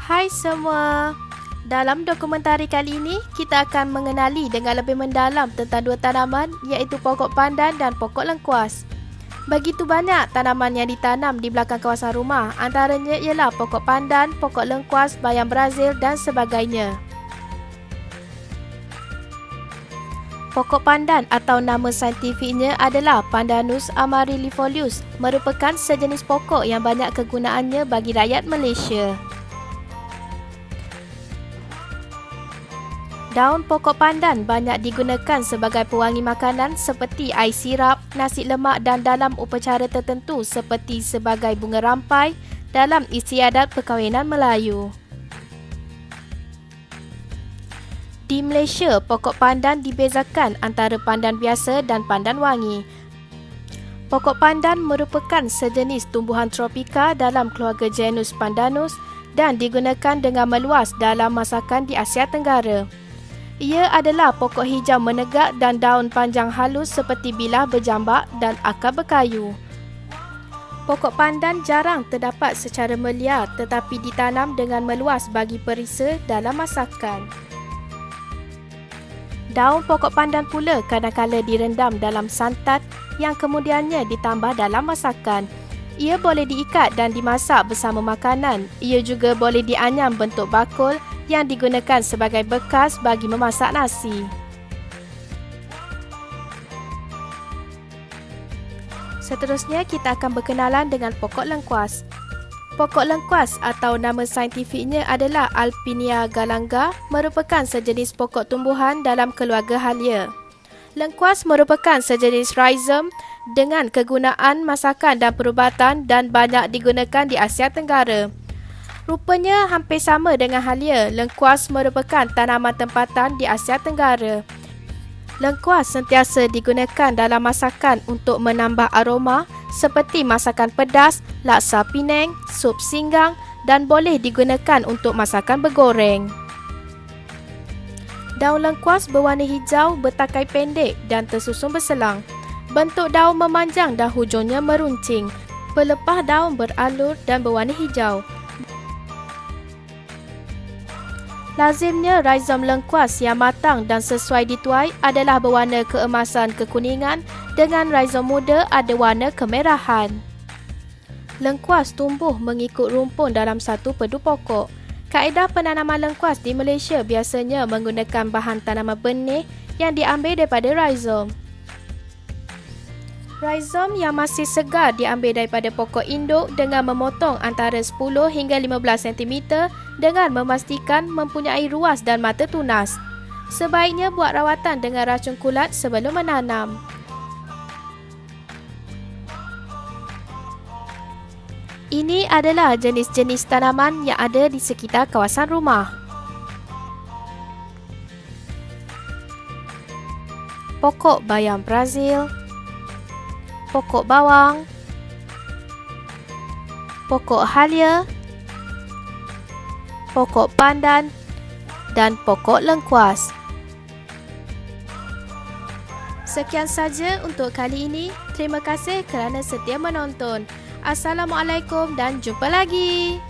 Hai semua. Dalam dokumentari kali ini, kita akan mengenali dengan lebih mendalam tentang dua tanaman iaitu pokok pandan dan pokok lengkuas. Begitu banyak tanaman yang ditanam di belakang kawasan rumah, antaranya ialah pokok pandan, pokok lengkuas, bayam Brazil dan sebagainya. Pokok pandan atau nama saintifiknya adalah Pandanus amarylifolius, merupakan sejenis pokok yang banyak kegunaannya bagi rakyat Malaysia. Daun pokok pandan banyak digunakan sebagai pewangi makanan seperti air sirap, nasi lemak dan dalam upacara tertentu seperti sebagai bunga rampai dalam istiadat perkahwinan Melayu. Di Malaysia, pokok pandan dibezakan antara pandan biasa dan pandan wangi. Pokok pandan merupakan sejenis tumbuhan tropika dalam keluarga genus Pandanus dan digunakan dengan meluas dalam masakan di Asia Tenggara. Ia adalah pokok hijau menegak dan daun panjang halus seperti bilah berjambak dan akar berkayu. Pokok pandan jarang terdapat secara meliar tetapi ditanam dengan meluas bagi perisa dalam masakan. Daun pokok pandan pula kadang-kala direndam dalam santan yang kemudiannya ditambah dalam masakan. Ia boleh diikat dan dimasak bersama makanan. Ia juga boleh dianyam bentuk bakul yang digunakan sebagai bekas bagi memasak nasi. Seterusnya kita akan berkenalan dengan pokok lengkuas. Pokok lengkuas atau nama saintifiknya adalah Alpinia galanga, merupakan sejenis pokok tumbuhan dalam keluarga halia. Lengkuas merupakan sejenis rhizome dengan kegunaan masakan dan perubatan dan banyak digunakan di Asia Tenggara. Rupanya hampir sama dengan halia, lengkuas merupakan tanaman tempatan di Asia Tenggara. Lengkuas sentiasa digunakan dalam masakan untuk menambah aroma seperti masakan pedas, laksa Penang, sup singgang dan boleh digunakan untuk masakan bergoreng. Daun lengkuas berwarna hijau bertakai pendek dan tersusun berselang. Bentuk daun memanjang dan hujungnya meruncing. Pelepah daun beralur dan berwarna hijau. Lazimnya rhizome lengkuas yang matang dan sesuai dituai adalah berwarna keemasan kekuningan dengan rhizome muda ada warna kemerahan. Lengkuas tumbuh mengikut rumpun dalam satu pedu pokok. Kaedah penanaman lengkuas di Malaysia biasanya menggunakan bahan tanaman benih yang diambil daripada rhizome. Rhizome yang masih segar diambil daripada pokok induk dengan memotong antara 10 hingga 15 cm dengan memastikan mempunyai ruas dan mata tunas. Sebaiknya buat rawatan dengan racun kulat sebelum menanam. Ini adalah jenis-jenis tanaman yang ada di sekitar kawasan rumah. Pokok bayam Brazil, pokok bawang, pokok halia, pokok pandan dan pokok lengkuas. Sekian saja untuk kali ini. Terima kasih kerana setia menonton. Assalamualaikum dan jumpa lagi.